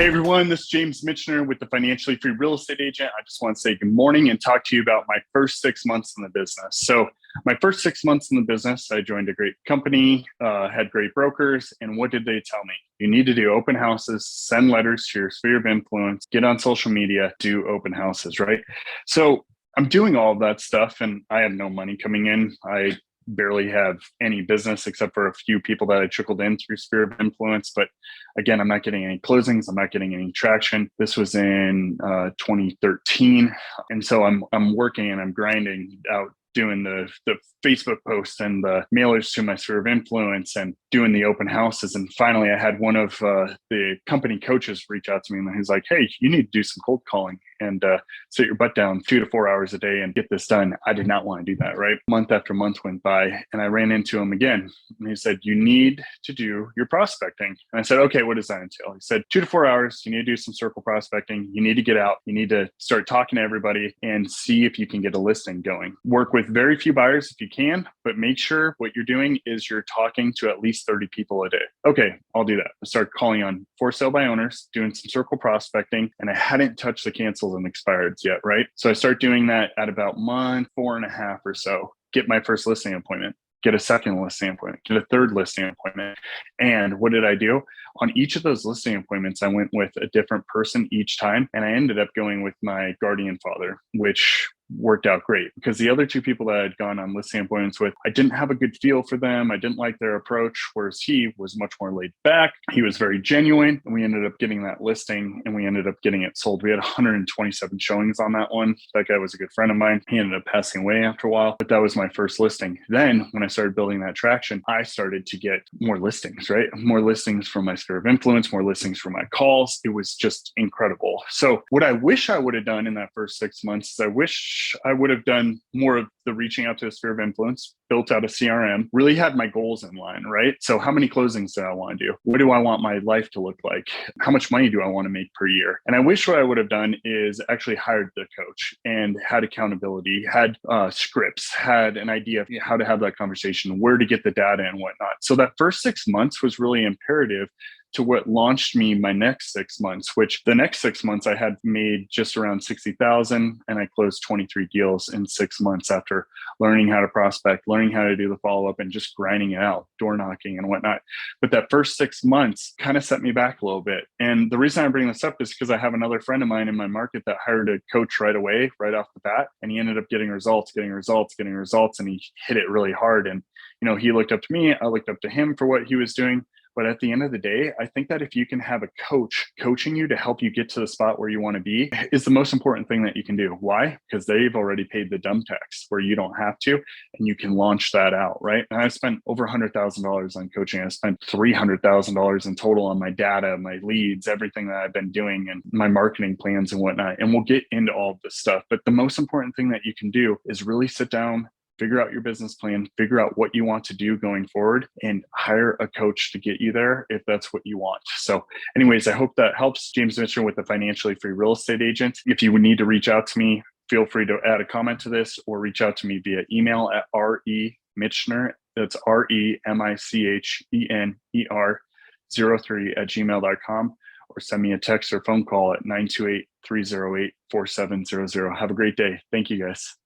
Hey everyone, this is James Michener with the Financially Free Real Estate Agent. I just want to say good morning and talk to you about my first 6 months in the business. So my first 6 months in the business, I joined a great company, had great brokers, and what did they tell me? You need to do open houses, send letters to your sphere of influence, get on social media, do open houses, right? So I'm doing all of that stuff and I have no money coming in. I barely have any business except for a few people that I trickled in through sphere of influence. But again, I'm not getting any closings. I'm not getting any traction. This was in 2013. And so I'm working and I'm grinding out doing the Facebook posts and the mailers to my sphere of influence and doing the open houses. And finally, I had one of the company coaches reach out to me and he's like, hey, you need to do some cold calling and sit your butt down 2 to 4 hours a day and get this done. I did not want to do that, right? Month after month went by and I ran into him again. And he said, you need to do your prospecting. And I said, okay, what does that entail? He said, 2 to 4 hours, you need to do some circle prospecting. You need to get out. You need to start talking to everybody and see if you can get a listing going. Work with very few buyers if you can, but make sure what you're doing is you're talking to at least 30 people a day. Okay, I'll do that. I started calling on for sale by owners, doing some circle prospecting, and I hadn't touched the cancels and expireds yet, right? So I start doing that at about month 4.5 or so, get my first listing appointment, get a second listing appointment, get a third listing appointment. And what did I do? On each of those listing appointments, I went with a different person each time. And I ended up going with my guardian father, which worked out great because the other two people that I'd gone on listing appointments with, I didn't have a good feel for them. I didn't like their approach, whereas he was much more laid back. He was very genuine. And we ended up getting that listing and we ended up getting it sold. We had 127 showings on that one. That guy was a good friend of mine. He ended up passing away after a while, but that was my first listing. Then when I started building that traction, I started to get more listings, right? More listings from my sphere of influence, more listings from my calls. It was just incredible. So what I wish I would have done in that first 6 months is I wish I would have done more of the reaching out to a sphere of influence, built out a CRM, really had my goals in line, right? So how many closings do I want to do? What do I want my life to look like? How much money do I want to make per year? And I wish what I would have done is actually hired the coach and had accountability, had scripts, had an idea of how to have that conversation, where to get the data and whatnot. So that first 6 months was really imperative to what launched me my next 6 months, which the next 6 months I had made just around 60,000 and I closed 23 deals in 6 months after learning how to prospect, learning how to do the follow-up and just grinding it out, door knocking and whatnot. But that first 6 months kind of set me back a little bit. And the reason I bring this up is because I have another friend of mine in my market that hired a coach right away, right off the bat. And he ended up getting results, and he hit it really hard. And, he looked up to me, I looked up to him for what he was doing. But at the end of the day, I think that if you can have a coach coaching you to help you get to the spot where you want to be is the most important thing that you can do. Why? Because they've already paid the dumb tax where you don't have to, and you can launch that out, right? And I spent over $100,000 on coaching. I spent $300,000 in total on my data, my leads, everything that I've been doing and my marketing plans and whatnot. And we'll get into all of this stuff. But the most important thing that you can do is really sit down, figure out your business plan, figure out what you want to do going forward, and hire a coach to get you there if that's what you want. So anyways, I hope that helps. James Michener with the Financially Free Real Estate Agent. If you would need to reach out to me, feel free to add a comment to this or reach out to me via email at remichener, that's REMICHENER03 or send me a text or phone call at 928-308-4700. Have a great day. Thank you guys.